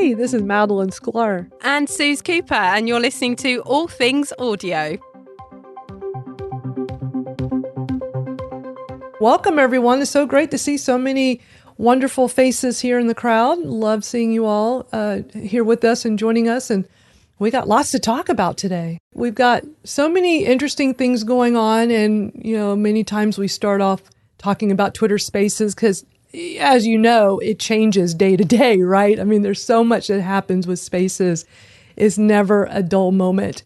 Hey, this is Madeline Sklar. And Suze Cooper, and you're listening to All Things Audio. Welcome, everyone. It's so great to see so many wonderful faces here in the crowd. Love seeing you all here with us and joining us. And we got lots to talk about today. We've got so many interesting things going on. And, many times we start off talking about Twitter Spaces because, as you know, it changes day to day, right? I mean, there's so much that happens with Spaces. It's never a dull moment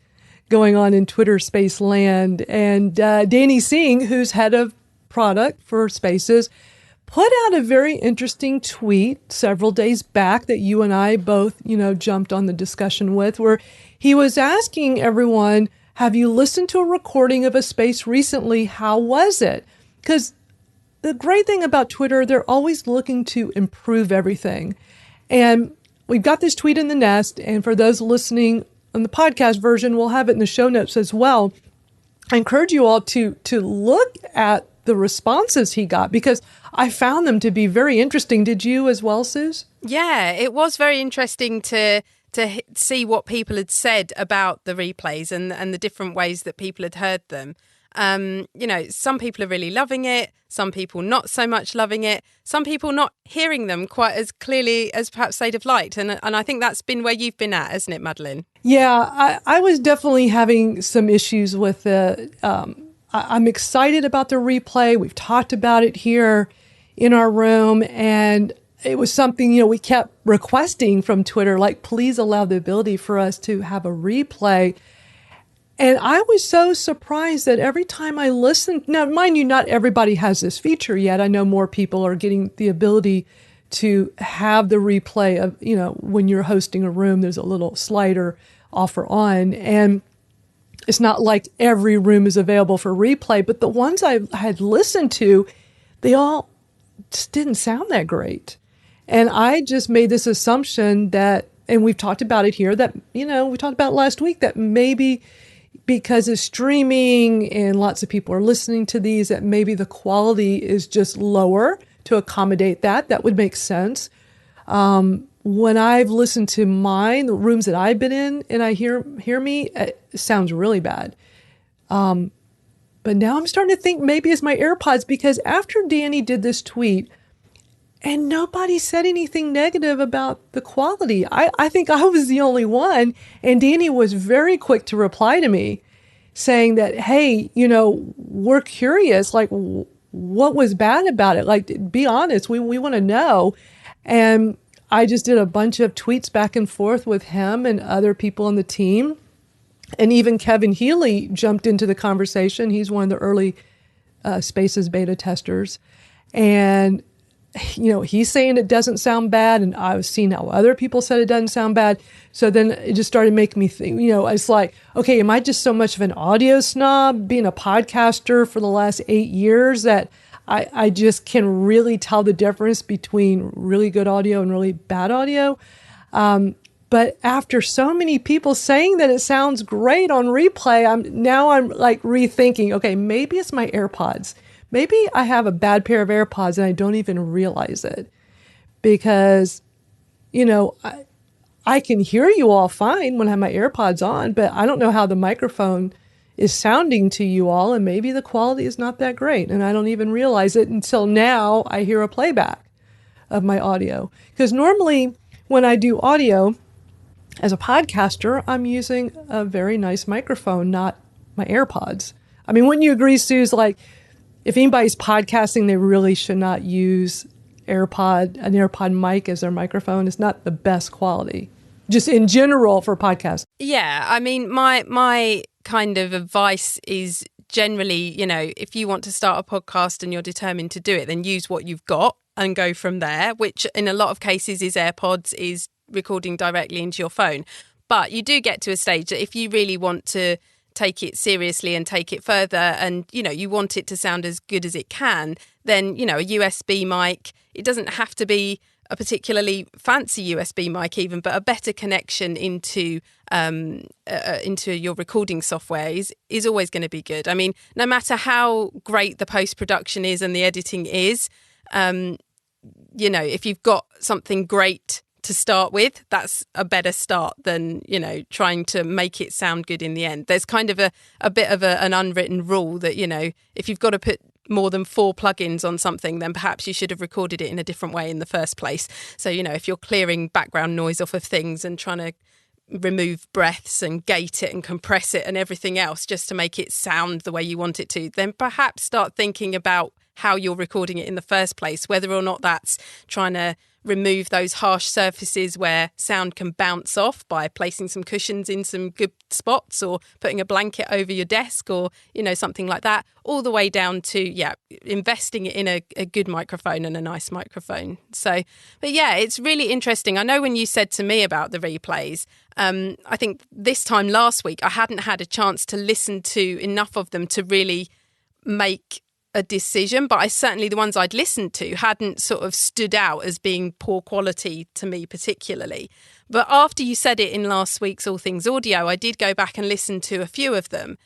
going on in Twitter Space land. And Danny Singh, who's head of product for Spaces, put out a very interesting tweet several days back that you and I both, jumped on the discussion with, where he was asking everyone, have you listened to a recording of a space recently? How was it? Because the great thing about Twitter, they're always looking to improve everything. And we've got this tweet in the nest. And for those listening on the podcast version, we'll have it in the show notes as well. I encourage you all to look at the responses he got, because I found them to be very interesting. Did you as well, Suze? Yeah, it was very interesting to see what people had said about the replays and the different ways that people had heard them. Some people are really loving it, some people not so much loving it, some people not hearing them quite as clearly as perhaps they'd have liked. And I think that's been where you've been at, isn't it, Madeline? Yeah, I was definitely having some issues with it. I'm excited about the replay. We've talked about it here in our room, and it was something, we kept requesting from Twitter, like, please allow the ability for us to have a replay. And I was so surprised that every time I listened, now, mind you, not everybody has this feature yet. I know more people are getting the ability to have the replay of, when you're hosting a room, there's a little slider off or on. And it's not like every room is available for replay, but the ones I had listened to, they all just didn't sound that great. And I just made this assumption that, and we've talked about it here, that, we talked about last week, that maybe because of streaming and lots of people are listening to these, that maybe the quality is just lower to accommodate that. That would make sense. When I've listened to the rooms that I've been in, and I hear me, it sounds really bad. But now I'm starting to think maybe it's my AirPods, because after Danny did this tweet, and nobody said anything negative about the quality. I think I was the only one. And Danny was very quick to reply to me saying that, hey, we're curious, like, what was bad about it? Like, be honest, we want to know. And I just did a bunch of tweets back and forth with him and other people on the team. And even Kevin Healy jumped into the conversation. He's one of the early Spaces beta testers. And he's saying it doesn't sound bad, and I've seen how other people said it doesn't sound bad. So then it just started making me think, it's like, okay, am I just so much of an audio snob, being a podcaster for the last 8 years, that I just can really tell the difference between really good audio and really bad audio? But after so many people saying that it sounds great on replay, I'm like rethinking, okay, maybe it's my AirPods. Maybe I have a bad pair of AirPods and I don't even realize it, because, I can hear you all fine when I have my AirPods on, but I don't know how the microphone is sounding to you all. And maybe the quality is not that great. And I don't even realize it until now I hear a playback of my audio. Because normally when I do audio as a podcaster, I'm using a very nice microphone, not my AirPods. I mean, wouldn't you agree, Suze? Like, if anybody's podcasting, they really should not use an AirPod mic as their microphone. It's not the best quality, just in general for podcasts. Yeah, I mean, my kind of advice is generally, if you want to start a podcast and you're determined to do it, then use what you've got and go from there, which in a lot of cases is AirPods, is recording directly into your phone. But you do get to a stage that if you really want to take it seriously and take it further, and you want it to sound as good as it can, then a USB mic, it doesn't have to be a particularly fancy USB mic even, but a better connection into your recording software is always going to be good. I mean, no matter how great the post-production is and the editing is, if you've got something great to start with, that's a better start than, you know, trying to make it sound good in the end. There's kind of a bit of an unwritten rule that, you know, if you've got to put more than 4 plugins on something, then perhaps you should have recorded it in a different way in the first place. So, you know, if you're clearing background noise off of things and trying to remove breaths and gate it and compress it and everything else just to make it sound the way you want it to, then perhaps start thinking about how you're recording it in the first place, whether or not that's trying to remove those harsh surfaces where sound can bounce off by placing some cushions in some good spots or putting a blanket over your desk or, you know, something like that, all the way down to, investing in a good microphone and a nice microphone. So, but yeah, it's really interesting. I know when you said to me about the replays, I think this time last week, I hadn't had a chance to listen to enough of them to really make a decision, but I certainly, the ones I'd listened to hadn't sort of stood out as being poor quality to me particularly. But after you said it in last week's All Things Audio, I did go back and listen to a few of them.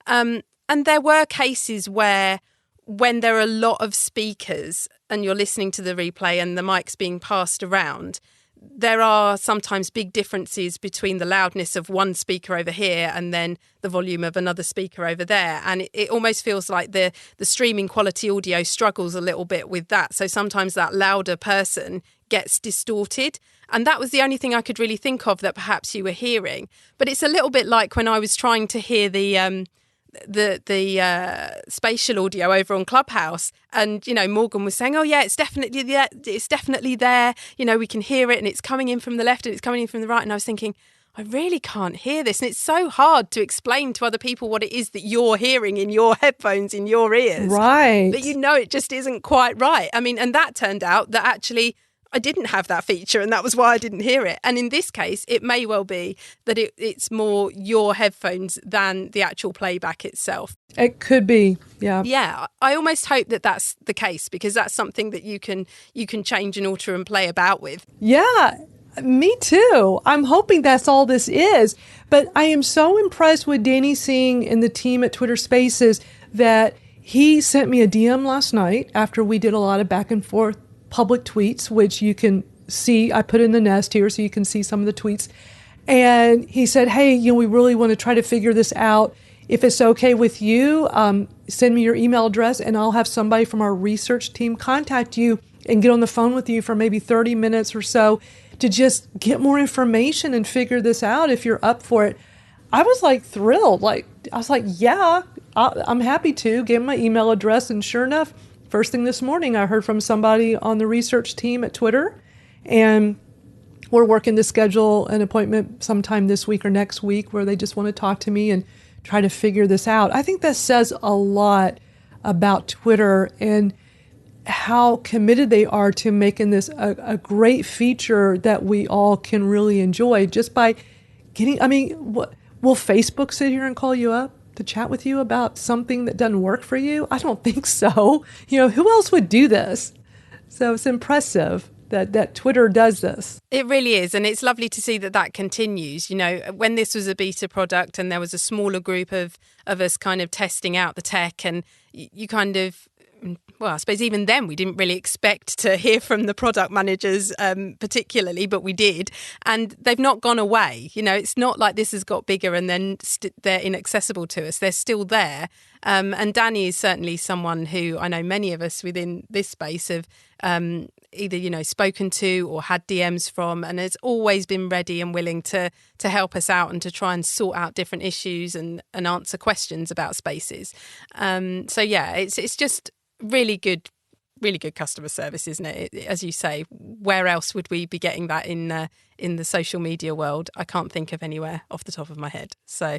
And there were cases where when there are a lot of speakers and you're listening to the replay and the mic's being passed around, there are sometimes big differences between the loudness of one speaker over here and then the volume of another speaker over there. And it almost feels like the streaming quality audio struggles a little bit with that. So sometimes that louder person gets distorted. And that was the only thing I could really think of that perhaps you were hearing. But it's a little bit like when I was trying to hear the spatial audio over on Clubhouse, and you know, Morgan was saying, oh yeah, it's definitely there, you know, we can hear it and it's coming in from the left and it's coming in from the right. And I was thinking, I really can't hear this, and it's so hard to explain to other people what it is that you're hearing in your headphones, in your ears, right? But you know, it just isn't quite right. I mean, and that turned out that actually I didn't have that feature, and that was why I didn't hear it. And in this case, it may well be that it's more your headphones than the actual playback itself. It could be, yeah. Yeah, I almost hope that that's the case, because that's something that you can change and alter and play about with. Yeah, me too. I'm hoping that's all this is. But I am so impressed with Danny Singh and the team at Twitter Spaces that he sent me a DM last night after we did a lot of back and forth public tweets, which you can see. I put in the nest here so you can see some of the tweets. And he said, hey, you know, we really want to try to figure this out. If it's okay with you, send me your email address and I'll have somebody from our research team contact you and get on the phone with you for maybe 30 minutes or so to just get more information and figure this out if you're up for it. I was like thrilled. I was like, yeah, I'm happy to. Gave him my email address, and sure enough, first thing this morning, I heard from somebody on the research team at Twitter, and we're working to schedule an appointment sometime this week or next week where they just want to talk to me and try to figure this out. I think that says a lot about Twitter and how committed they are to making this a great feature that we all can really enjoy just by getting, I mean, will Facebook sit here and call you up to chat with you about something that doesn't work for you? I don't think so. You know, who else would do this? So it's impressive that Twitter does this. It really is. And it's lovely to see that continues. You know, when this was a beta product and there was a smaller group of us kind of testing out the tech, and you kind of, well, I suppose even then we didn't really expect to hear from the product managers particularly, but we did. And they've not gone away. You know, it's not like this has got bigger and then they're inaccessible to us. They're still there. And Danny is certainly someone who I know many of us within this space have either, you know, spoken to or had DMs from, and has always been ready and willing to help us out and to try and sort out different issues and answer questions about spaces. So yeah, it's just really good customer service, isn't it? As you say, where else would we be getting that in the social media world? I can't think of anywhere off the top of my head. So,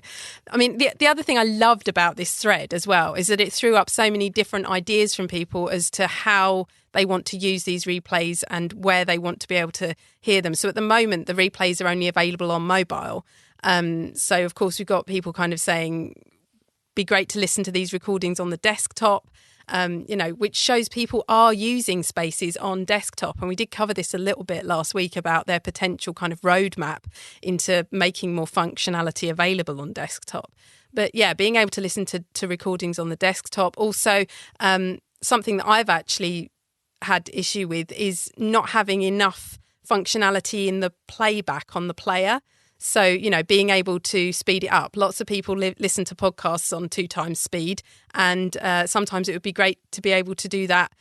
I mean, the other thing I loved about this thread as well is that it threw up so many different ideas from people as to how they want to use these replays and where they want to be able to hear them. So at the moment, the replays are only available on mobile. So of course, we've got people kind of saying, be great to listen to these recordings on the desktop. You know, which shows people are using Spaces on desktop. And we did cover this a little bit last week about their potential kind of roadmap into making more functionality available on desktop. But yeah, being able to listen to recordings on the desktop. Also, something that I've actually had issue with is not having enough functionality in the playback on the player. So, you know, being able to speed it up. Lots of people listen to podcasts on 2 times speed, and sometimes it would be great to be able to do that,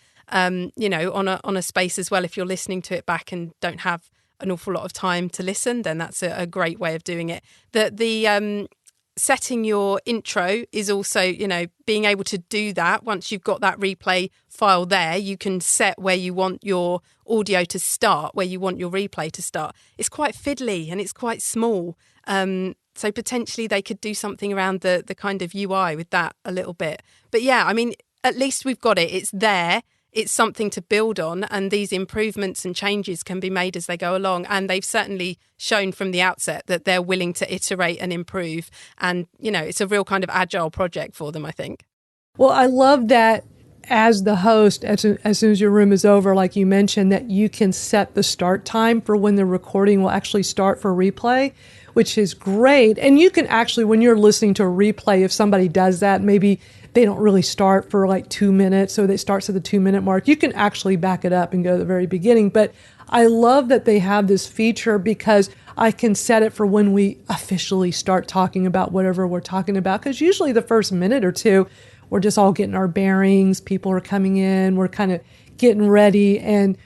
you know, on a space as well. If you're listening to it back and don't have an awful lot of time to listen, then that's a great way of doing it. The setting your intro is also, you know, being able to do that. Once you've got that replay file there, you can set where you want your audio to start, where you want your replay to start. It's quite fiddly and it's quite small. So potentially they could do something around the kind of UI with that a little bit. But yeah, I mean, at least we've got it. It's there. It's something to build on, and these improvements and changes can be made as they go along. And they've certainly shown from the outset that they're willing to iterate and improve. And, you know, it's a real kind of agile project for them, I think. Well, I love that as the host, as soon as your room is over, like you mentioned, that you can set the start time for when the recording will actually start for replay, which is great. And you can actually, when you're listening to a replay, if somebody does that, maybe they don't really start for like 2 minutes, so it starts at the 2-minute mark. You can actually back it up and go to the very beginning. But I love that they have this feature because I can set it for when we officially start talking about whatever we're talking about. Because usually the first minute or two, we're just all getting our bearings. People are coming in. We're kind of getting ready. And,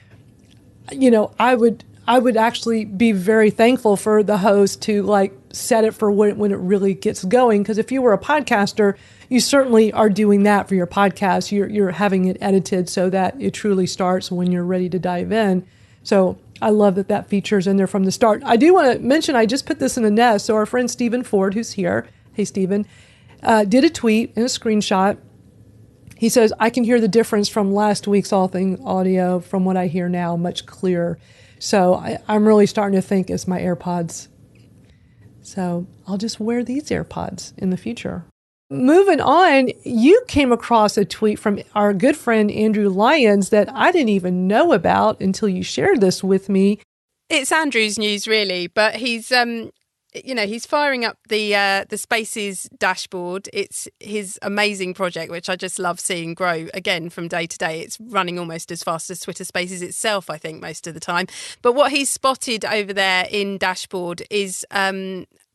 you know, I would actually be very thankful for the host to like set it for when it really gets going. Because if you were a podcaster, you certainly are doing that for your podcast. You're having it edited so that it truly starts when you're ready to dive in. So I love that feature's in there from the start. I do want to mention, I just put this in the nest. So our friend Stephen Ford, who's here, hey Stephen, did a tweet and a screenshot. He says, I can hear the difference from last week's All Things Audio from what I hear now, much clearer. So I'm really starting to think it's my AirPods. So I'll just wear these AirPods in the future. Moving on, you came across a tweet from our good friend Andrew Lyons that I didn't even know about until you shared this with me. It's Andrew's news, really, but he's he's firing up the Spaces dashboard. It's his amazing project, which I just love seeing grow again from day to day. It's running almost as fast as Twitter Spaces itself, I think, most of the time. But what he's spotted over there in dashboard is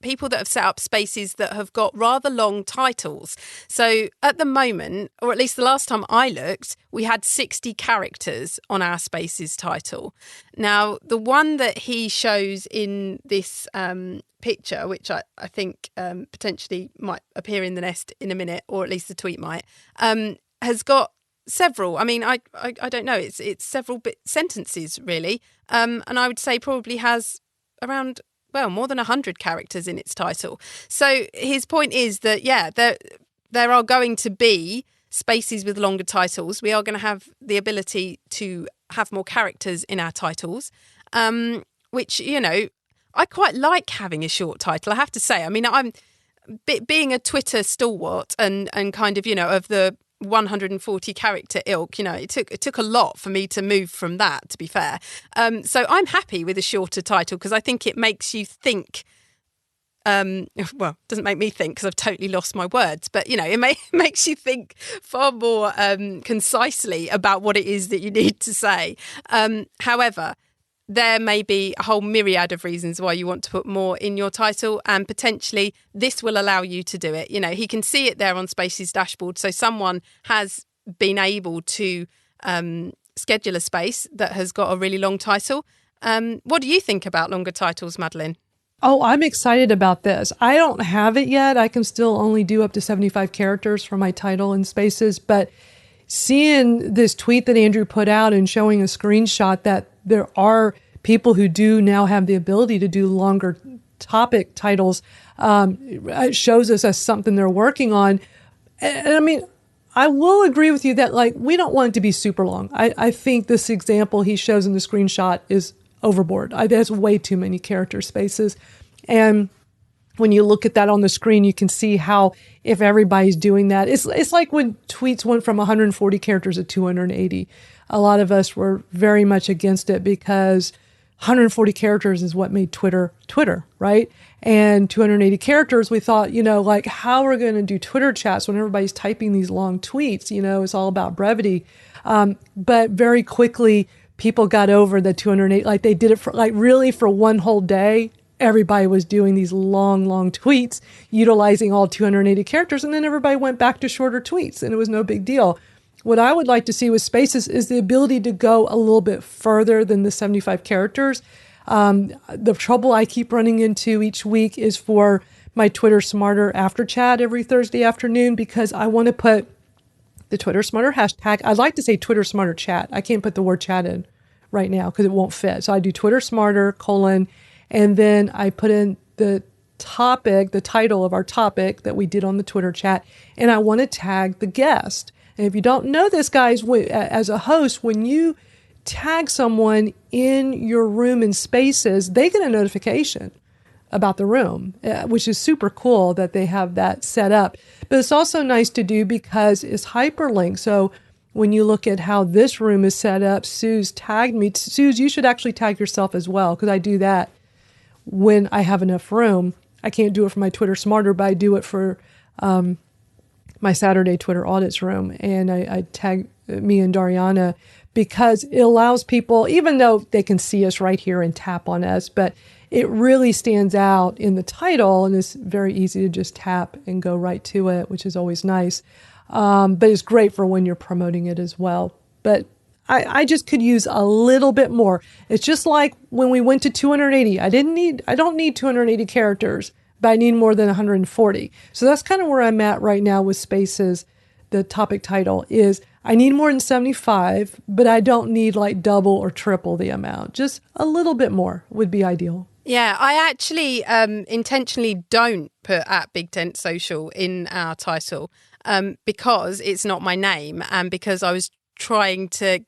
people that have set up spaces that have got rather long titles. So at the moment, or at least the last time I looked, we had 60 characters on our spaces title. Now, the one that he shows in this picture, which I think potentially might appear in the nest in a minute, or at least the tweet might, has got several. I mean, I don't know. It's several sentences, really. And I would say probably has around, well, more than 100 characters in its title. So his point is that, yeah, there are going to be spaces with longer titles. We are going to have the ability to have more characters in our titles, which, you know, I quite like having a short title, I have to say. I mean, I'm being a Twitter stalwart and kind of, you know, of the 140 character ilk, you know, it took a lot for me to move from that, to be fair. So I'm happy with a shorter title because I think it makes you think. Well, it doesn't make me think because I've totally lost my words, but, you know, it makes you think far more concisely about what it is that you need to say. However, there may be a whole myriad of reasons why you want to put more in your title, and potentially this will allow you to do it. You know, he can see it there on Spaces dashboard. So someone has been able to schedule a space that has got a really long title. What do you think about longer titles, Madeline? Oh, I'm excited about this. I don't have it yet. I can still only do up to 75 characters for my title in Spaces, but seeing this tweet that Andrew put out and showing a screenshot that there are people who do now have the ability to do longer topic titles, it shows us as something they're working on. And I mean, I will agree with you that, like, we don't want it to be super long. I think this example he shows in the screenshot is overboard. There's way too many character spaces. And when you look at that on the screen, you can see how if everybody's doing that, it's like when tweets went from 140 characters to 280. A lot of us were very much against it because 140 characters is what made Twitter, right? And 280 characters, we thought, you know, like, how are we going to do Twitter chats when everybody's typing these long tweets? You know, it's all about brevity. But very quickly, people got over the 208, like they did it for like really for one whole day. Everybody was doing these long, long tweets, utilizing all 280 characters, and then everybody went back to shorter tweets, and it was no big deal. What I would like to see with Spaces is the ability to go a little bit further than the 75 characters. The trouble I keep running into each week is for my Twitter Smarter after chat every Thursday afternoon, because I want to put the Twitter Smarter hashtag. I'd like to say Twitter Smarter chat. I can't put the word chat in right now because it won't fit. So I do Twitter Smarter : and then I put in the topic, the title of our topic that we did on the Twitter chat, and I want to tag the guest. And if you don't know this, guys, as a host, when you tag someone in your room in Spaces, they get a notification about the room, which is super cool that they have that set up. But it's also nice to do because it's hyperlinked. So when you look at how this room is set up, Sue's tagged me. Suze, you should actually tag yourself as well, because I do that when I have enough room. I can't do it for my Twitter Smarter, but I do it for my Saturday Twitter Audits room. And I tag me and Dariana because it allows people, even though they can see us right here and tap on us, but it really stands out in the title, and it's very easy to just tap and go right to it, which is always nice. But it's great for when you're promoting it as well. But I just could use a little bit more. It's just like when we went to 280. I don't need 280 characters, but I need more than 140. So that's kind of where I'm at right now with Spaces. The topic title is I need more than 75, but I don't need like double or triple the amount. Just a little bit more would be ideal. Yeah, I actually intentionally don't put at Big Tent Social in our title because it's not my name, and because I was trying to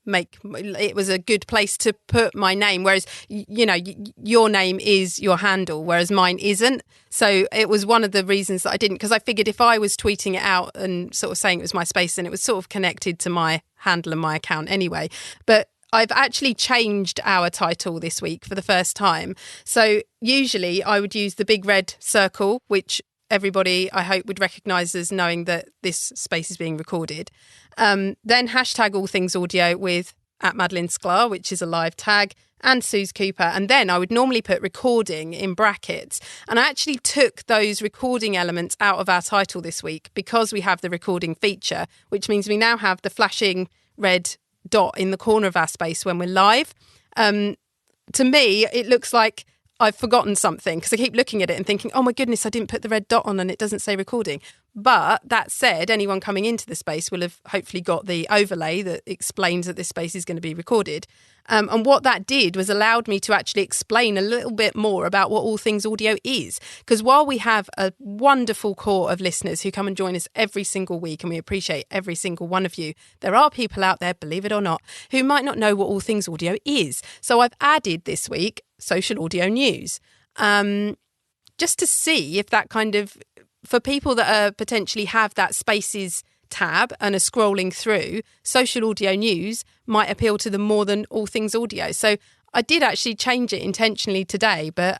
make it was a good place to put my name, whereas your name is your handle, whereas mine isn't. So it was one of the reasons that I didn't, because I figured if I was tweeting it out and sort of saying it was my space, then it was sort of connected to my handle and my account anyway. But I've actually changed our title this week for the first time. So usually I would use the big red circle, which everybody I hope would recognise as knowing that this space is being recorded. Then hashtag all things audio with @Madeline Sklar, which is a live tag, and Suze Cooper. And then I would normally put recording in brackets. And I actually took those recording elements out of our title this week because we have the recording feature, which means we now have the flashing red dot in the corner of our space when we're live. To me, it looks like I've forgotten something because I keep looking at it and thinking, oh my goodness, I didn't put the red dot on and it doesn't say recording. But that said, anyone coming into the space will have hopefully got the overlay that explains that this space is going to be recorded. And what that did was allowed me to actually explain a little bit more about what All Things Audio is. Because while we have a wonderful core of listeners who come and join us every single week, and we appreciate every single one of you, there are people out there, believe it or not, who might not know what All Things Audio is. So I've added this week social audio news, just to see if that kind of, for people that are potentially have that Spaces tab and are scrolling through, social audio news might appeal to them more than All Things Audio. So I did actually change it intentionally today, but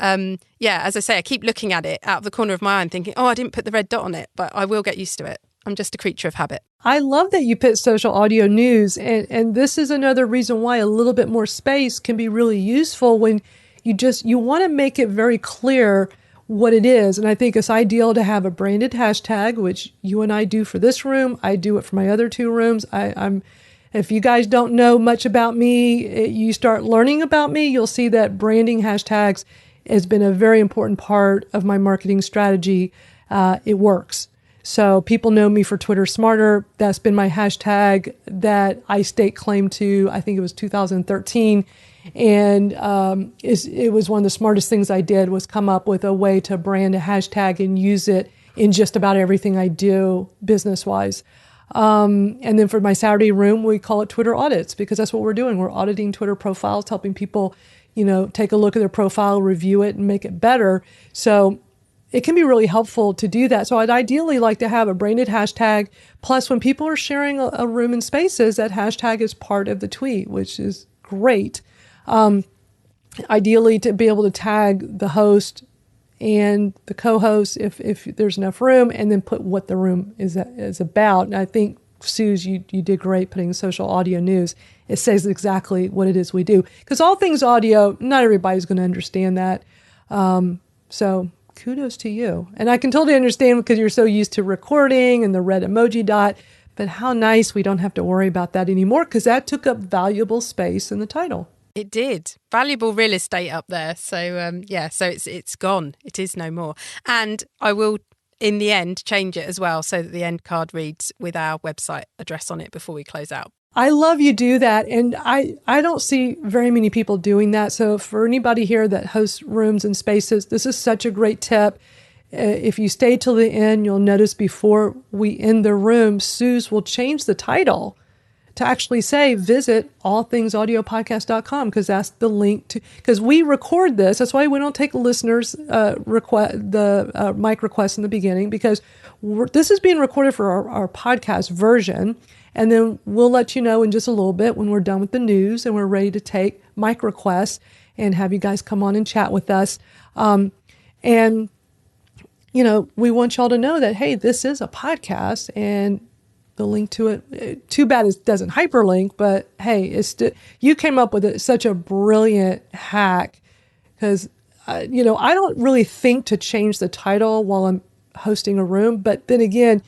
yeah, as I say, I keep looking at it out of the corner of my eye and thinking, oh, I didn't put the red dot on it, but I will get used to it. I'm just a creature of habit. I love that you put social audio news, and this is another reason why a little bit more space can be really useful when you want to make it very clear what it is. And I think it's ideal to have a branded hashtag, which you and I do for this room. I do it for my other two rooms. If you guys don't know much about me, you start learning about me, you'll see that branding hashtags has been a very important part of my marketing strategy. It works. So people know me for Twitter Smarter. That's been my hashtag that I stake claim to. I think it was 2013. And it was one of the smartest things I did was come up with a way to brand a hashtag and use it in just about everything I do business-wise. And then for my Saturday room, we call it Twitter Audits because that's what we're doing. We're auditing Twitter profiles, helping people, take a look at their profile, review it, and make it better. So it can be really helpful to do that. So I'd ideally like to have a branded hashtag. Plus, when people are sharing a room in Spaces, that hashtag is part of the tweet, which is great. Ideally to be able to tag the host and the co-host if there's enough room, and then put what the room is about. And I think Suze, you did great putting social audio news. It says exactly what it is we do. Because all things audio, not everybody's going to understand that. So kudos to you. And I can totally understand because you're so used to recording and the red emoji dot. But how nice we don't have to worry about that anymore because that took up valuable space in the title. It did. Valuable real estate up there. So, so it's gone. It is no more. And I will, in the end, change it as well so that the end card reads with our website address on it before we close out. I love you do that. And I don't see very many people doing that. So for anybody here that hosts rooms and spaces, this is such a great tip. If you stay till the end, you'll notice before we end the room, Suze will change the title to actually say, visit allthingsaudiopodcast.com, because that's the link to, because we record this. That's why we don't take listeners' mic requests in the beginning, because this is being recorded for our podcast version. And then we'll let you know in just a little bit when we're done with the news and we're ready to take mic requests and have you guys come on and chat with us. And we want y'all to know that, hey, this is a podcast and the link to it, too bad it doesn't hyperlink, but hey, you came up with such a brilliant hack because, I don't really think to change the title while I'm hosting a room. But then again,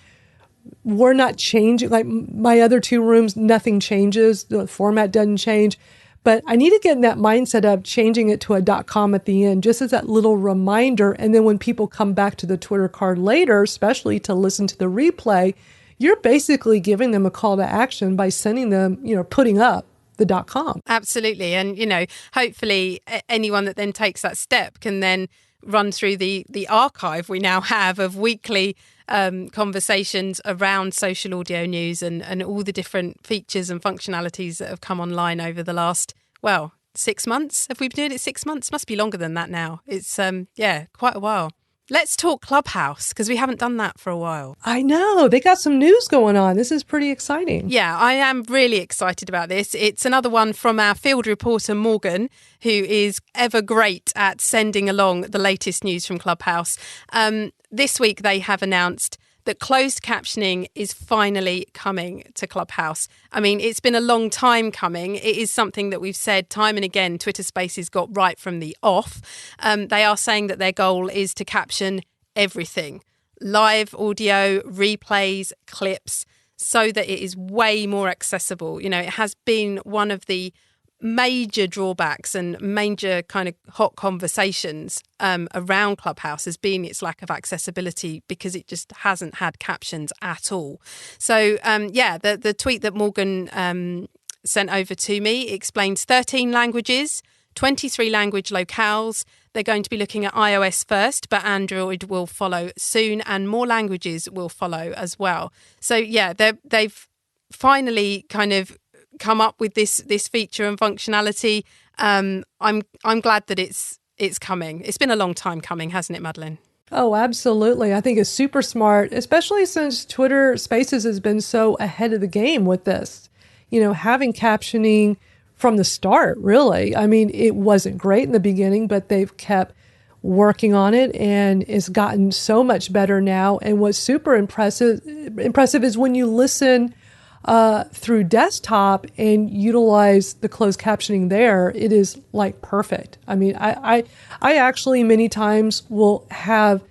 we're not changing. Like my other two rooms, nothing changes. The format doesn't change. But I need to get in that mindset of changing it to a .com at the end, just as that little reminder. And then when people come back to the Twitter card later, especially to listen to the replay, you're basically giving them a call to action by sending them, putting up the .com. Absolutely. And, hopefully anyone that then takes that step can then run through the archive we now have of weekly conversations around social audio news and all the different features and functionalities that have come online over the last, 6 months. Have we been doing it 6 months? Must be longer than that now. It's, quite a while. Let's talk Clubhouse, because we haven't done that for a while. I know. They got some news going on. This is pretty exciting. Yeah, I am really excited about this. It's another one from our field reporter, Morgan, who is ever great at sending along the latest news from Clubhouse. This week, they have announced that closed captioning is finally coming to Clubhouse. I mean, it's been a long time coming. It is something that we've said time and again Twitter Spaces got right from the off. They are saying that their goal is to caption everything. Live audio, replays, clips, so that it is way more accessible. It has been one of the major drawbacks and major kind of hot conversations around Clubhouse has been its lack of accessibility because it just hasn't had captions at all. So, the tweet that Morgan sent over to me explains 13 languages, 23 language locales. They're going to be looking at iOS first, but Android will follow soon and more languages will follow as well. So, they've finally kind of come up with this feature and functionality. I'm glad that it's coming. It's been a long time coming, hasn't it, Madeline? Oh, absolutely. I think it's super smart, especially since Twitter Spaces has been so ahead of the game with this. Having captioning from the start, really. I mean, it wasn't great in the beginning, but they've kept working on it and it's gotten so much better now. And what's super impressive is when you listen through desktop and utilize the closed captioning there, it is like perfect. I mean, I actually many times will have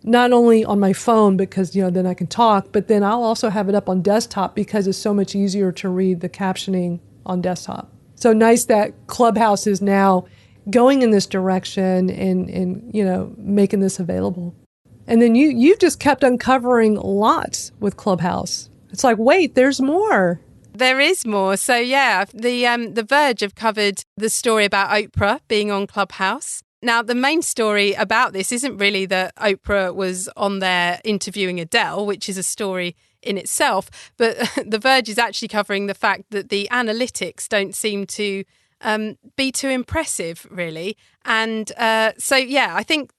not only on my phone because, then I can talk, but then I'll also have it up on desktop because it's so much easier to read the captioning on desktop. So nice that Clubhouse is now going in this direction and making this available. And then you've just kept uncovering lots with Clubhouse. It's like, wait, there's more. There is more. So, the Verge have covered the story about Oprah being on Clubhouse. Now, the main story about this isn't really that Oprah was on there interviewing Adele, which is a story in itself, but the Verge is actually covering the fact that the analytics don't seem to be too impressive, really. And I think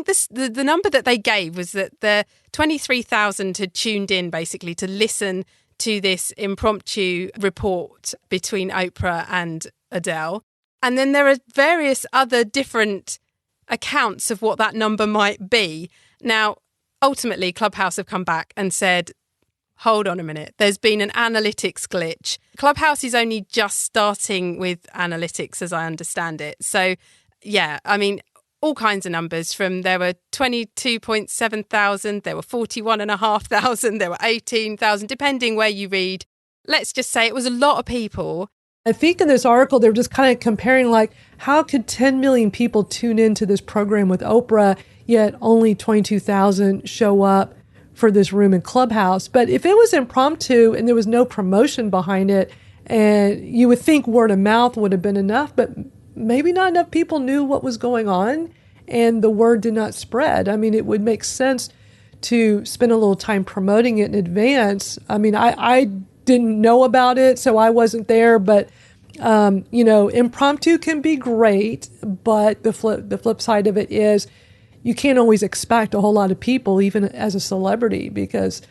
the number that they gave was that the 23,000 had tuned in basically to listen to this impromptu report between Oprah and Adele. And then there are various other different accounts of what that number might be. Now, ultimately, Clubhouse have come back and said, hold on a minute. There's been an analytics glitch. Clubhouse is only just starting with analytics, as I understand it. So, yeah, I mean, all kinds of numbers from there were 22.7 thousand, there were 41,500, there were 18,000, depending where you read. Let's just say it was a lot of people. I think in this article, they're just kind of comparing, like, how could 10 million people tune into this program with Oprah, yet only 22,000 show up for this room in Clubhouse? But if it was impromptu and there was no promotion behind it, and you would think word of mouth would have been enough, but maybe not enough people knew what was going on and the word did not spread. I mean, it would make sense to spend a little time promoting it in advance. I mean, I didn't know about it, so I wasn't there, but impromptu can be great, but the flip side of it is you can't always expect a whole lot of people, even as a celebrity, because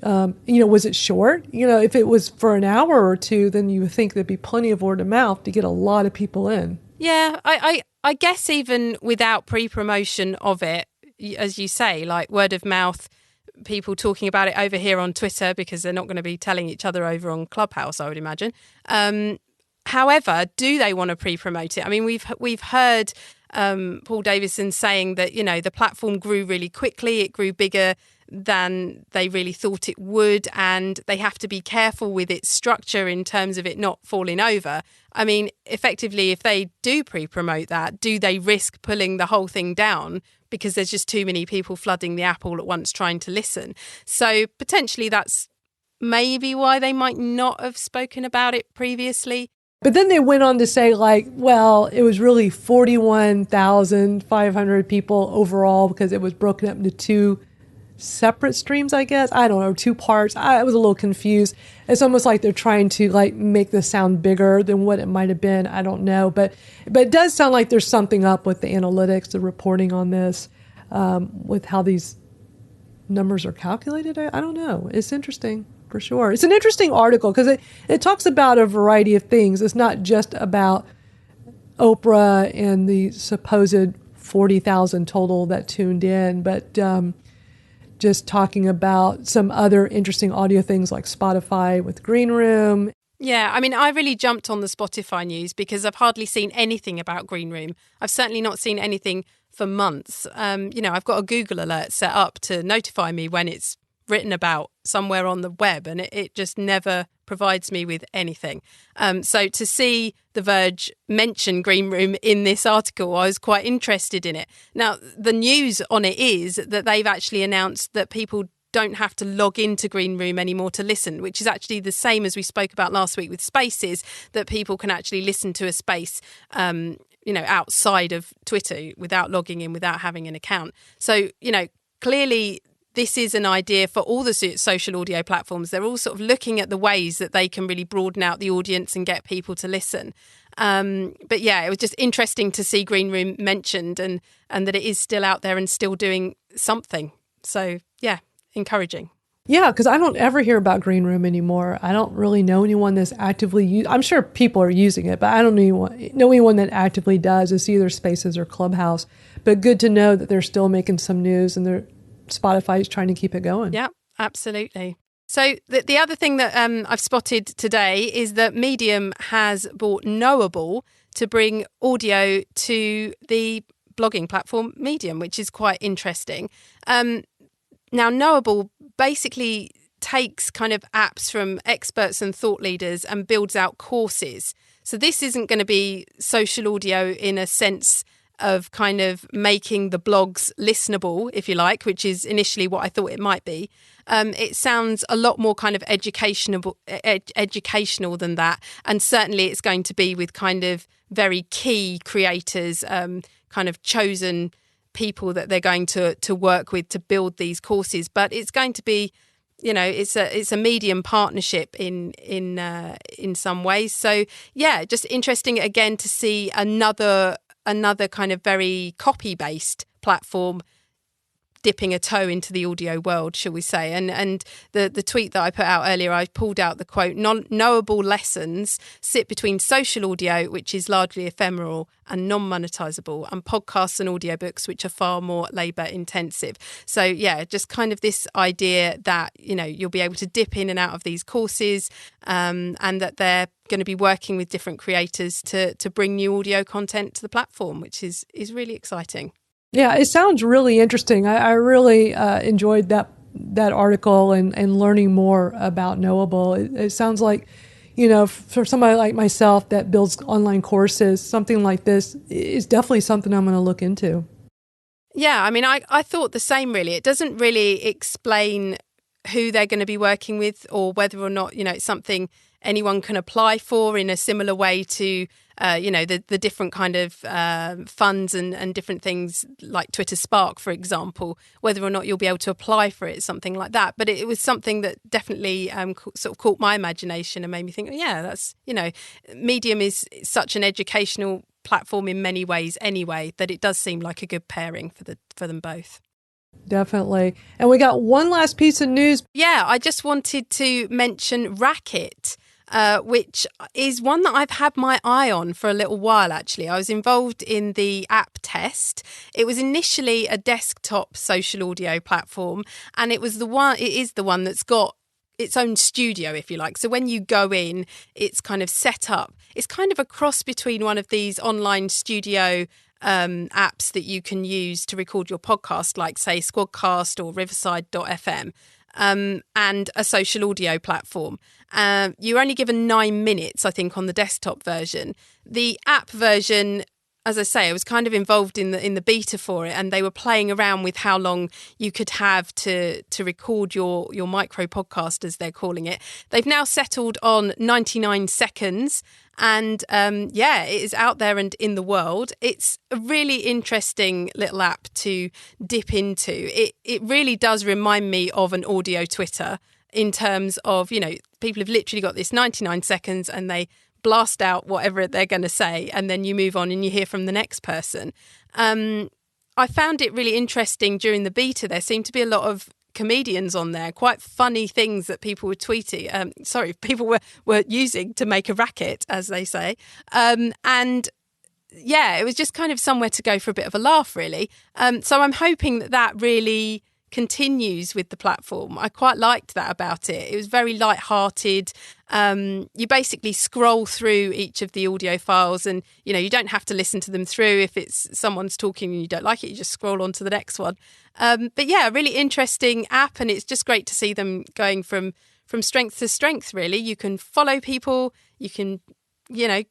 was it short? If it was for an hour or two, then you would think there'd be plenty of word of mouth to get a lot of people in. Yeah, I guess even without pre-promotion of it, as you say, like word of mouth, people talking about it over here on Twitter, because they're not going to be telling each other over on Clubhouse, I would imagine. However, do they want to pre-promote it? I mean, we've heard Paul Davison saying that, the platform grew really quickly. It grew bigger than they really thought it would, and they have to be careful with its structure in terms of it not falling over. I mean, effectively, if they do pre-promote that, do they risk pulling the whole thing down because there's just too many people flooding the app all at once trying to listen? So potentially that's maybe why they might not have spoken about it previously. But then they went on to say, like, well, it was really 41,500 people overall because it was broken up into two separate streams, I guess. I don't know, two parts. I was a little confused. It's almost like they're trying to make this sound bigger than what it might have been. I don't know. But it does sound like there's something up with the analytics, the reporting on this, with how these numbers are calculated. I don't know. It's interesting. For sure. It's an interesting article because it talks about a variety of things. It's not just about Oprah and the supposed 40,000 total that tuned in, but just talking about some other interesting audio things like Spotify with Green Room. Yeah, I mean, I really jumped on the Spotify news because I've hardly seen anything about Green Room. I've certainly not seen anything for months. I've got a Google alert set up to notify me when it's written about somewhere on the web, and it just never provides me with anything. So to see The Verge mention Green Room in this article, I was quite interested in it. Now, the news on it is that they've actually announced that people don't have to log into Green Room anymore to listen, which is actually the same as we spoke about last week with Spaces, that people can actually listen to a space outside of Twitter without logging in, without having an account. So, clearly this is an idea for all the social audio platforms. They're all sort of looking at the ways that they can really broaden out the audience and get people to listen. But yeah, it was just interesting to see Green Room mentioned and that it is still out there and still doing something. So yeah, encouraging. Yeah, because I don't ever hear about Green Room anymore. I don't really know anyone that's actively I'm sure people are using it, but I don't know anyone that actively does. It's either Spaces or Clubhouse. But good to know that they're still making some news and Spotify is trying to keep it going. Yeah, absolutely. So the other thing that I've spotted today is that Medium has bought Knowable to bring audio to the blogging platform Medium, which is quite interesting. Now, Knowable basically takes kind of apps from experts and thought leaders and builds out courses. So this isn't going to be social audio in a sense of kind of making the blogs listenable, if you like, which is initially what I thought it might be. It sounds a lot more kind of educational than that. And certainly it's going to be with kind of very key creators, kind of chosen people that they're going to work with to build these courses. But it's going to be, it's a Medium partnership in some ways. So yeah, just interesting again to see another kind of very copy-based platform dipping a toe into the audio world, shall we say. And the tweet that I put out earlier, I pulled out the quote, knowable lessons sit between social audio, which is largely ephemeral and non-monetizable, and podcasts and audiobooks, which are far more labor intensive. So yeah, just kind of this idea that, you'll be able to dip in and out of these courses, and that they're going to be working with different creators to bring new audio content to the platform, which is really exciting. Yeah, it sounds really interesting. I really enjoyed that article and learning more about Knowable. It sounds like, for somebody like myself that builds online courses, something like this is definitely something I'm going to look into. Yeah, I mean, I thought the same, really. It doesn't really explain who they're going to be working with or whether or not, it's something anyone can apply for in a similar way to, the different kind of funds and different things like Twitter Spark, for example, whether or not you'll be able to apply for it, something like that. But it was something that definitely sort of caught my imagination and made me think, that's, Medium is such an educational platform in many ways anyway, that it does seem like a good pairing for them both. Definitely. And we got one last piece of news. Yeah, I just wanted to mention Racket, which is one that I've had my eye on for a little while, actually. I was involved in the app test. It was initially a desktop social audio platform, and it is the one that's got its own studio, if you like. So when you go in, it's kind of set up. It's kind of a cross between one of these online studio apps that you can use to record your podcast, like, say, Squadcast or Riverside.fm, and a social audio platform. You're only given 9 minutes, I think, on the desktop version. The app version, as I say, I was kind of involved in the beta for it, and they were playing around with how long you could have to record your micro podcast, as they're calling it. They've now settled on 99 seconds, and it is out there and in the world. It's a really interesting little app to dip into. It really does remind me of an audio Twitter in terms of, people have literally got this 99 seconds and they blast out whatever they're going to say, and then you move on and you hear from the next person. I found it really interesting during the beta. There seemed to be a lot of comedians on there, quite funny things that people were tweeting. People were using to make a racket, as they say. And yeah, it was just kind of somewhere to go for a bit of a laugh, really. So I'm hoping that really continues with the platform. I quite liked that about it. It was very light-hearted. You basically scroll through each of the audio files, and you don't have to listen to them through. If it's someone's talking and you don't like it, you just scroll on to the next one. But yeah, a really interesting app, and it's just great to see them going from strength to strength, really. You can follow people, you can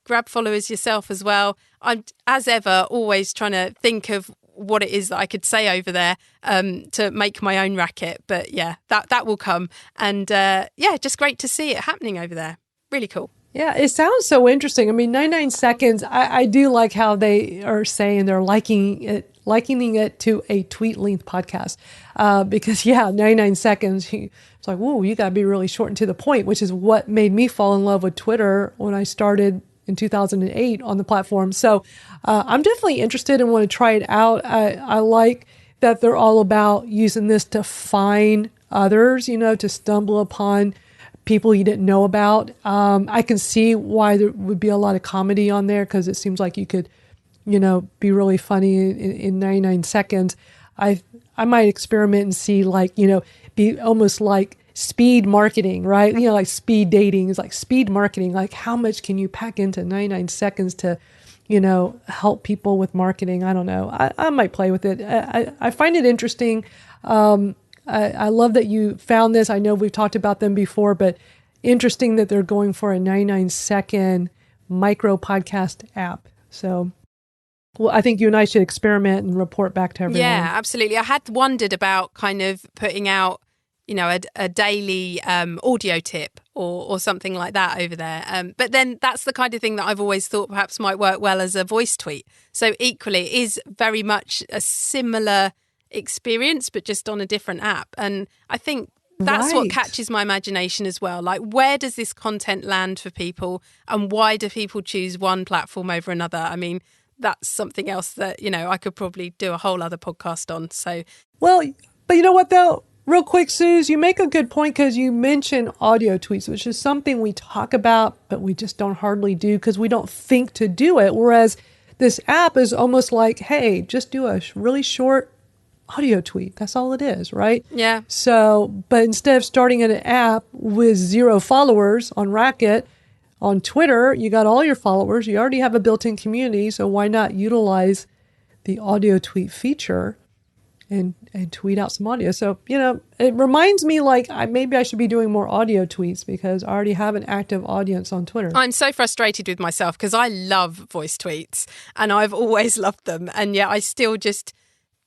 grab followers yourself as well. I'm, as ever, always trying to think of what it is that I could say over there to make my own racket. But yeah, that will come. And just great to see it happening over there. Really cool. Yeah, it sounds so interesting. I mean, 99 seconds, I do like how they are saying they're likening it to a tweet-length podcast. Because, 99 seconds, it's like, whoa, you got to be really short and to the point, which is what made me fall in love with Twitter when I started in 2008 on the platform. So I'm definitely interested and want to try it out. I like that they're all about using this to find others, to stumble upon people you didn't know about. I can see why there would be a lot of comedy on there, because it seems like you could, be really funny in 99 seconds. I might experiment and see, be almost like speed marketing, right? Like speed dating is like speed marketing. Like, how much can you pack into 99 seconds to, help people with marketing? I don't know. I might play with it. I find it interesting. I love that you found this. I know we've talked about them before, but interesting that they're going for a 99-second micro podcast app. So, well, I think you and I should experiment and report back to everyone. Yeah, absolutely. I had wondered about kind of putting out a daily audio tip or something like that over there. But then that's the kind of thing that I've always thought perhaps might work well as a voice tweet. So equally, it is very much a similar experience, but just on a different app. And I think that's what catches my imagination as well. Like, where does this content land for people, and why do people choose one platform over another? I mean, that's something else that, I could probably do a whole other podcast on. So, well, But you know what, though? Real quick, Suze, you make a good point because you mentioned audio tweets, which is something we talk about, but we just don't hardly do because we don't think to do it. Whereas this app is almost like, hey, just do a really short audio tweet. That's all it is, right? Yeah. So, but instead of starting an app with 0 followers on Racket, on Twitter, you got all your followers. You already have a built-in community. So why not utilize the audio tweet feature and tweet out some audio? So, it reminds me like maybe I should be doing more audio tweets because I already have an active audience on Twitter. I'm so frustrated with myself because I love voice tweets and I've always loved them. And yet I still just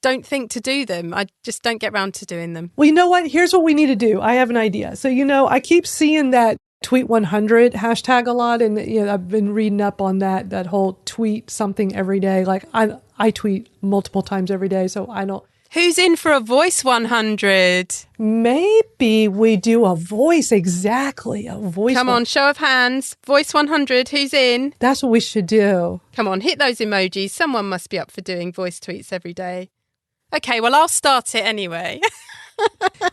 don't think to do them. I just don't get around to doing them. Well, you know what? Here's what we need to do. I have an idea. So, I keep seeing that tweet 100 hashtag a lot. And I've been reading up on that whole tweet something every day. Like I tweet multiple times every day. So I don't. Who's in for a voice 100? Maybe we do a voice. Exactly. A voice. Come on, show of hands. Voice 100. Who's in? That's what we should do. Come on, hit those emojis. Someone must be up for doing voice tweets every day. Okay, well, I'll start it anyway.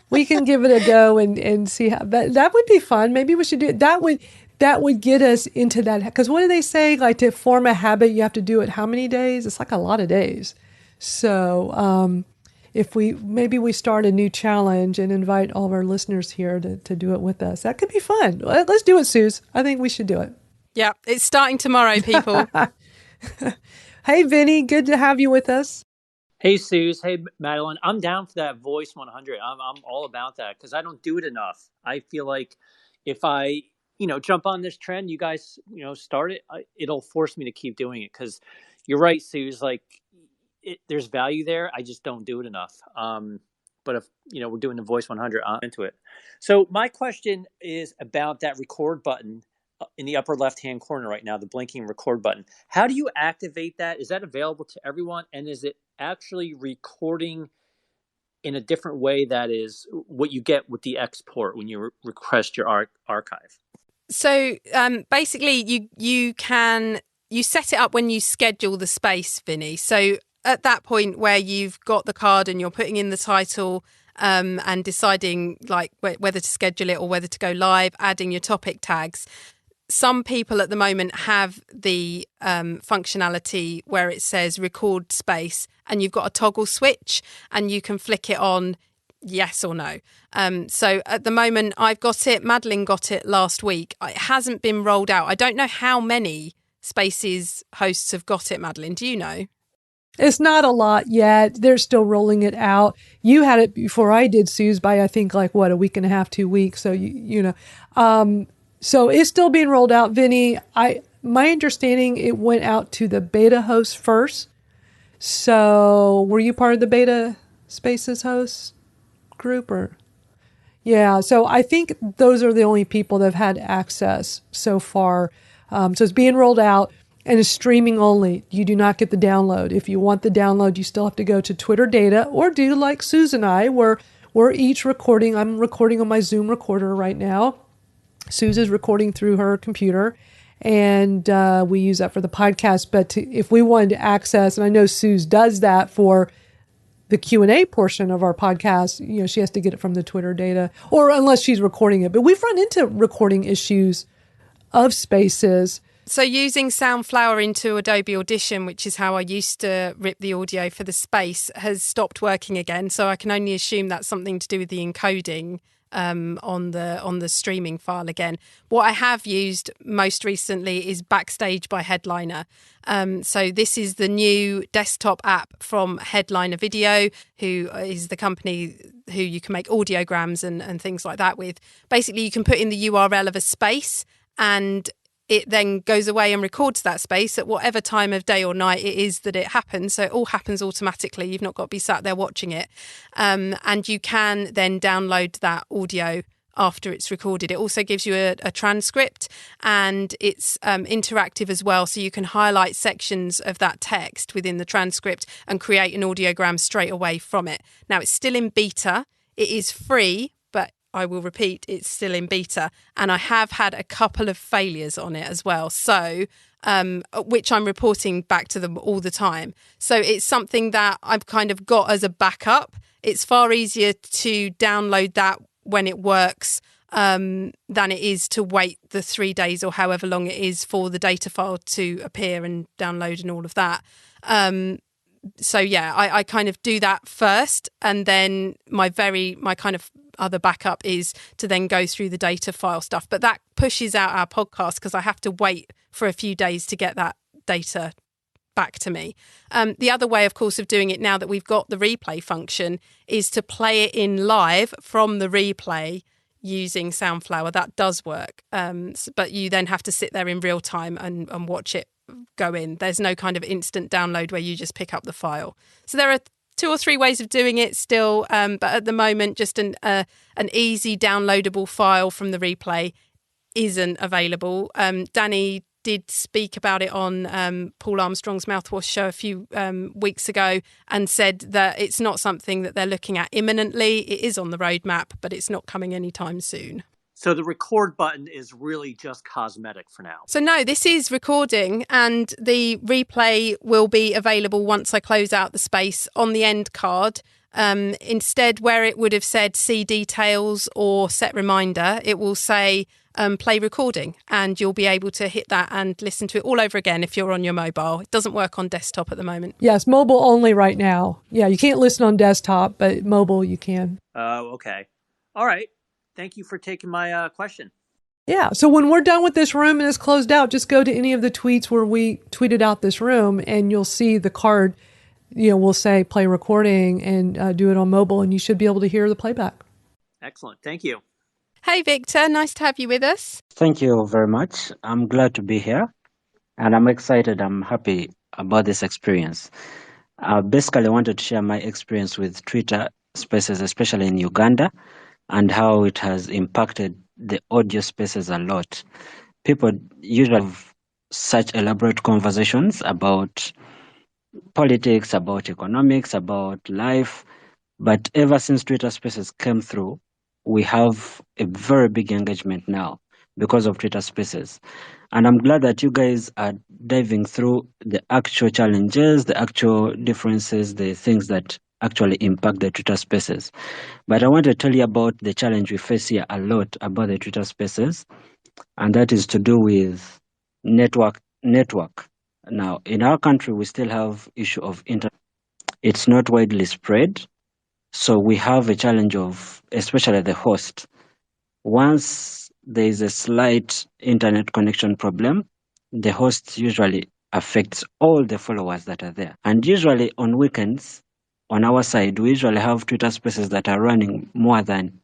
We can give it a go and see how that would be fun. Maybe we should do it. That would get us into that. Because what do they say? Like to form a habit, you have to do it how many days? It's like a lot of days. So if we start a new challenge and invite all of our listeners here to do it with us, that could be fun. Let's do it, Suze. I think we should do it. Yeah, it's starting tomorrow, people. Hey, Vinny, good to have you with us. Hey, Suze. Hey, Madeline. I'm down for that voice 100. I'm all about that because I don't do it enough. I feel like if I, jump on this trend, you guys, start it, it'll force me to keep doing it because you're right, Suze. Like, there's value there. I just don't do it enough. But if, we're doing the voice 100, I'm into it. So my question is about that record button in the upper left-hand corner right now, the blinking record button. How do you activate that? Is that available to everyone? And is it actually recording in a different way that is what you get with the export when you request your archive? So basically, you set it up when you schedule the space, Vinny. So at that point where you've got the card and you're putting in the title and deciding like whether to schedule it or whether to go live, adding your topic tags. Some people at the moment have the functionality where it says record space and you've got a toggle switch and you can flick it on yes or no. So at the moment I've got it. Madeline got it last week. It hasn't been rolled out. I don't know how many Spaces hosts have got it, Madeline. Do you know? It's not a lot yet. They're still rolling it out. You had it before I did, Suze, by I think like a week and a half, 2 weeks. So so it's still being rolled out, Vinny. My understanding, it went out to the beta hosts first. So were you part of the beta Spaces host group or? Yeah. So I think those are the only people that have had access so far. So it's being rolled out and it's streaming only. You do not get the download. If you want the download, you still have to go to Twitter data or do like Suze and I, where we're each recording. I'm recording on my Zoom recorder right now. Suze is recording through her computer, and we use that for the podcast. But if we wanted to access, and I know Suze does that for the Q&A portion of our podcast, she has to get it from the Twitter data, or unless she's recording it. But we've run into recording issues of Spaces. So using Soundflower into Adobe Audition, which is how I used to rip the audio for the space, has stopped working again. So I can only assume that's something to do with the encoding on the streaming file again. What I have used most recently is Backstage by Headliner. So this is the new desktop app from Headliner Video, who is the company who you can make audiograms and things like that with. Basically, you can put in the URL of a space and it then goes away and records that space at whatever time of day or night it is that it happens. So it all happens automatically. You've not got to be sat there watching it. And you can then download that audio after it's recorded. It also gives you a transcript and it's interactive as well. So you can highlight sections of that text within the transcript and create an audiogram straight away from it. Now, it's still in beta. It is free, but I will repeat, it's still in beta, and I have had a couple of failures on it as well. So which I'm reporting back to them all the time. So it's something that I've kind of got as a backup. It's far easier to download that when it works than it is to wait the 3 days or however long it is for the data file to appear and download and all of that. So yeah, I kind of do that first, and then my kind of other backup is to then go through the data file stuff. But that pushes out our podcast because I have to wait for a few days to get that data back to me. The other way, of course, of doing it now that we've got the replay function is to play it in live from the replay using Soundflower. That does work. But you then have to sit there in real time and watch it go in. There's no kind of instant download where you just pick up the file. So there are 2 or 3 ways of doing it still. But at the moment, just an easy downloadable file from the replay isn't available. Danny did speak about it on Paul Armstrong's Mouthwash show a few weeks ago and said that it's not something that they're looking at imminently. It is on the roadmap, but it's not coming anytime soon. So the record button is really just cosmetic for now. So no, this is recording, and the replay will be available once I close out the space on the end card. Instead, where it would have said see details or set reminder, it will say play recording, and you'll be able to hit that and listen to it all over again if you're on your mobile. It doesn't work on desktop at the moment. Yes, mobile only right now. Yeah, you can't listen on desktop, but mobile you can. Oh, okay. All right. Thank you for taking my question. Yeah, so when we're done with this room and it's closed out, just go to any of the tweets where we tweeted out this room, and you'll see the card, we'll say play recording and do it on mobile, and you should be able to hear the playback. Excellent. Thank you. Hey, Victor. Nice to have you with us. Thank you very much. I'm glad to be here, and I'm excited. I'm happy about this experience. Basically, I wanted to share my experience with Twitter Spaces, especially in Uganda, and how it has impacted the audio spaces a lot. People usually have such elaborate conversations about politics, about economics, about life. But ever since Twitter Spaces came through, we have a very big engagement now because of Twitter Spaces. And I'm glad that you guys are diving through the actual challenges, the actual differences, the things that actually impact the Twitter Spaces. But I want to tell you about the challenge we face here a lot about the Twitter Spaces, and that is to do with network. Now, in our country, we still have issue of internet. It's not widely spread. So we have a challenge of, especially the host. Once there is a slight internet connection problem, the host usually affects all the followers that are there. And usually on weekends, on our side, we usually have Twitter Spaces that are running more than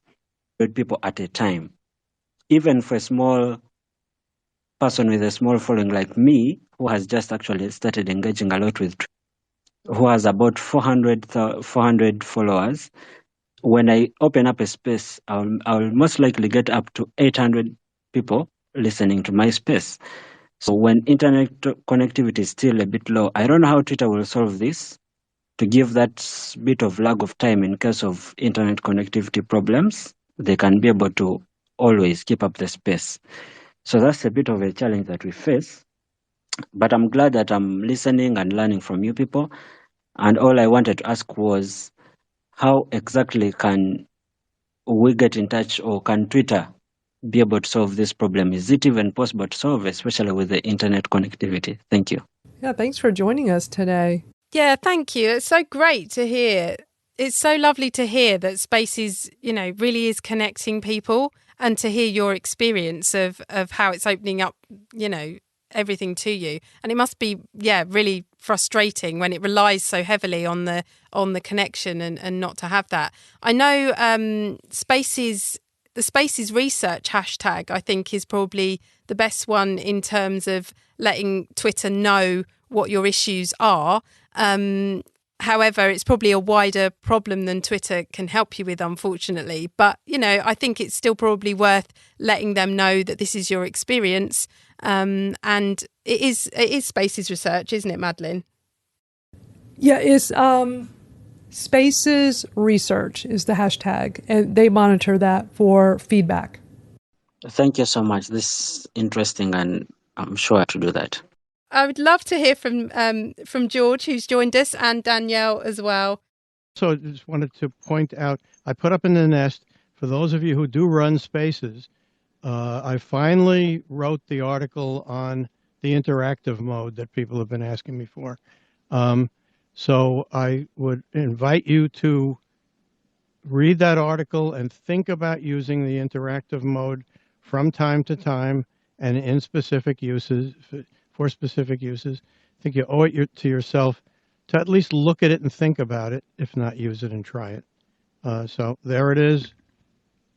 100 people at a time. Even for a small person with a small following like me, who has just actually started engaging a lot with Twitter, who has about 400 followers, when I open up a space, I'll most likely get up to 800 people listening to my space. So when internet connectivity is still a bit low, I don't know how Twitter will solve this to give that bit of lag of time in case of internet connectivity problems. They can be able to always keep up the space. So that's a bit of a challenge that we face. But I'm glad that I'm listening and learning from you people. And all I wanted to ask was, how exactly can we get in touch, or can Twitter be able to solve this problem? Is it even possible to solve, especially with the internet connectivity? Thank you. Yeah, thanks for joining us today. Yeah, thank you. It's so great to hear. It's so lovely to hear that Spaces, really is connecting people, and to hear your experience of how it's opening up, everything to you. And it must be, really frustrating when it relies so heavily on the connection and not to have that. I know the Spaces research hashtag, I think, is probably the best one in terms of letting Twitter know what your issues are. However, it's probably a wider problem than Twitter can help you with, unfortunately. But, I think it's still probably worth letting them know that this is your experience. And it is Spaces research, isn't it, Madeline? Yeah, it's Spaces research is the hashtag, and they monitor that for feedback. Thank you so much. This is interesting, and I'm sure to do that. I would love to hear from George, who's joined us, and Danielle as well. So I just wanted to point out, I put up in the nest, for those of you who do run spaces, I finally wrote the article on the interactive mode that people have been asking me for. So I would invite you to read that article and think about using the interactive mode from time to time and in specific uses, for specific uses. I think you owe it to yourself to at least look at it and think about it, if not use it and try it. So there it is.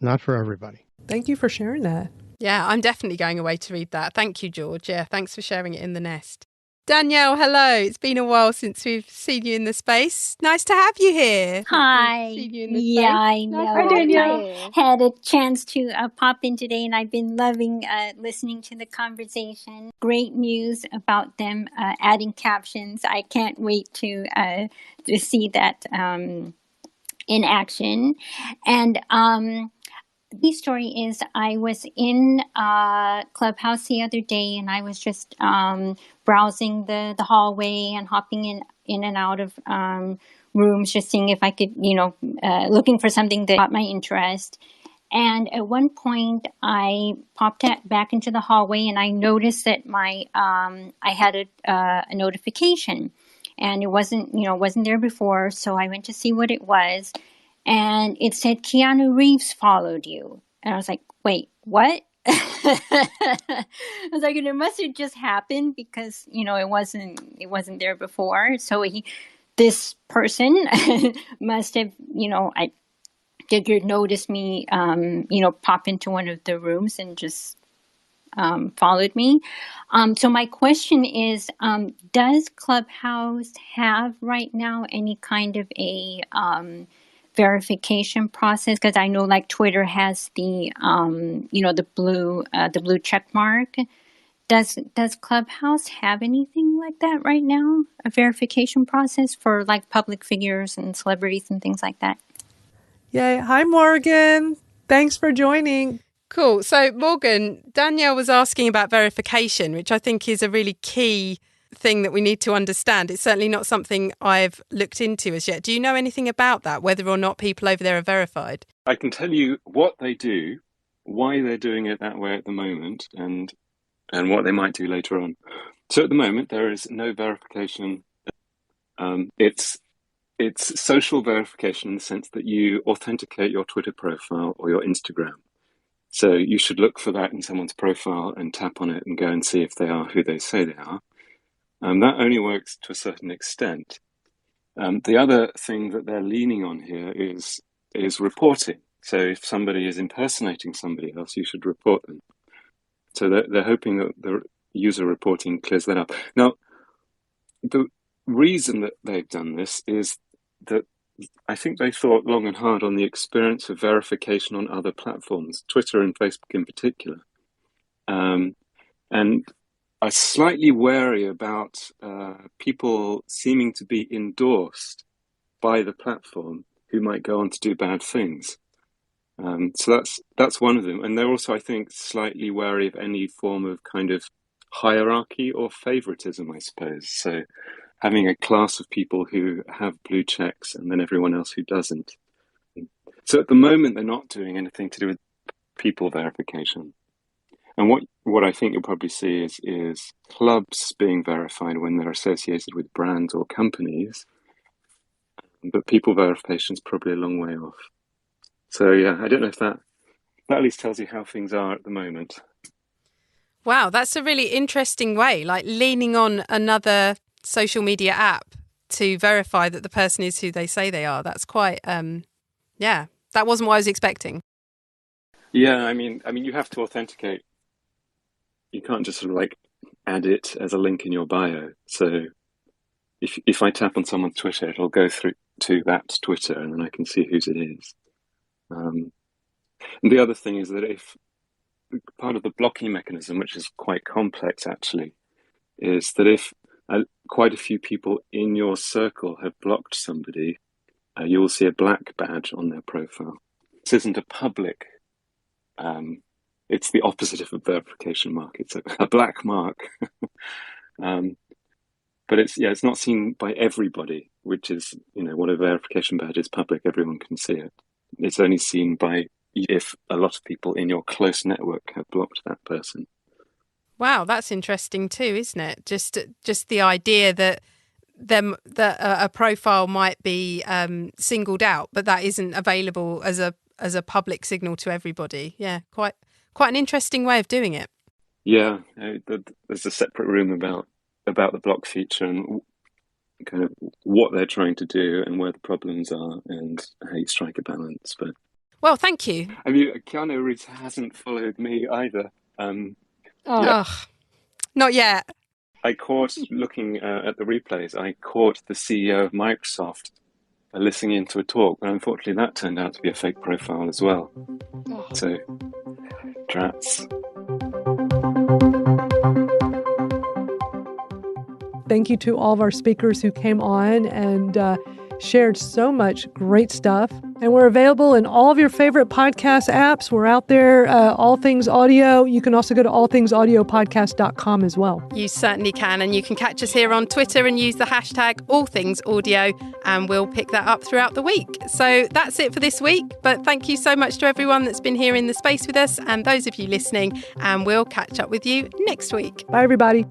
Not for everybody. Thank you for sharing that. Yeah, I'm definitely going away to read that. Thank you, George. Yeah, thanks for sharing it in the nest. Danielle, hello. It's been a while since we've seen you in the space. Nice to have you here. Hi. Yeah, I know. Hi, Danielle. I had a chance to pop in today, and I've been loving listening to the conversation. Great news about them adding captions. I can't wait to see that in action. And the story is, I was in Clubhouse the other day, and I was just browsing the hallway and hopping in and out of rooms, just seeing if I could, looking for something that caught my interest. And at one point, I popped back into the hallway, and I noticed that I had a notification, and it wasn't there before. So I went to see what it was. And it said, Keanu Reeves followed you. And I was like, wait, what? I was like, it must have just happened because, it wasn't there before. So this person must have, I figured, noticed me, pop into one of the rooms and just followed me. So my question is, does Clubhouse have right now any kind of a verification process? Because I know like Twitter has the the blue check mark. Does Clubhouse have anything like that right now? A verification process for like public figures and celebrities and things like that? Yay. Hi, Morgan. Thanks for joining. Cool. So Morgan, Danielle was asking about verification, which I think is a really key thing that we need to understand. It's certainly not something I've looked into as yet. Do you know anything about that, whether or not people over there are verified? I can tell you what they do, why they're doing it that way at the moment, and what they might do later on. So at the moment, there is no verification. It's social verification in the sense that you authenticate your Twitter profile or your Instagram. So you should look for that in someone's profile and tap on it and go and see if they are who they say they are. That only works to a certain extent. The other thing that they're leaning on here is reporting. So if somebody is impersonating somebody else, you should report them. So they're hoping that the user reporting clears that up. Now, the reason that they've done this is that I think they thought long and hard on the experience of verification on other platforms, Twitter and Facebook in particular. And are slightly wary about people seeming to be endorsed by the platform who might go on to do bad things. So that's one of them. And they're also, I think, slightly wary of any form of kind of hierarchy or favoritism, I suppose. So having a class of people who have blue checks and then everyone else who doesn't. So at the moment, they're not doing anything to do with people verification. And what I think you'll probably see is clubs being verified when they're associated with brands or companies, but people verification is probably a long way off. So yeah, I don't know if that at least tells you how things are at the moment. Wow, that's a really interesting way, like leaning on another social media app to verify that the person is who they say they are. That's quite, that wasn't what I was expecting. Yeah, I mean, you have to authenticate. You can't just sort of like add it as a link in your bio. So if I tap on someone's Twitter, it'll go through to that Twitter and then I can see whose it is. And the other thing is that if part of the blocking mechanism, which is quite complex actually, is that if quite a few people in your circle have blocked somebody, you will see a black badge on their profile. This isn't a public, it's the opposite of a verification mark. It's a black mark. But it's not seen by everybody, which is, what a verification badge is public, everyone can see it. It's only seen by if a lot of people in your close network have blocked that person. Wow, that's interesting too, isn't it? Just the idea that a profile might be singled out, but that isn't available as a public signal to everybody. Yeah, quite an interesting way of doing it. Yeah, there's a separate room about the block feature and kind of what they're trying to do and where the problems are and how you strike a balance. But well, thank you. I mean, Keanu Reeves hasn't followed me either. Not yet. I caught, looking at the replays, I caught the CEO of Microsoft listening into a talk, but unfortunately that turned out to be a fake profile as well. So, drats. Thank you to all of our speakers who came on and shared so much great stuff. And we're available in all of your favorite podcast apps. We're out there, All Things Audio. You can also go to allthingsaudiopodcast.com as well. You certainly can. And you can catch us here on Twitter and use the hashtag AllThingsAudio, and we'll pick that up throughout the week. So that's it for this week. But thank you so much to everyone that's been here in the space with us and those of you listening. And we'll catch up with you next week. Bye, everybody.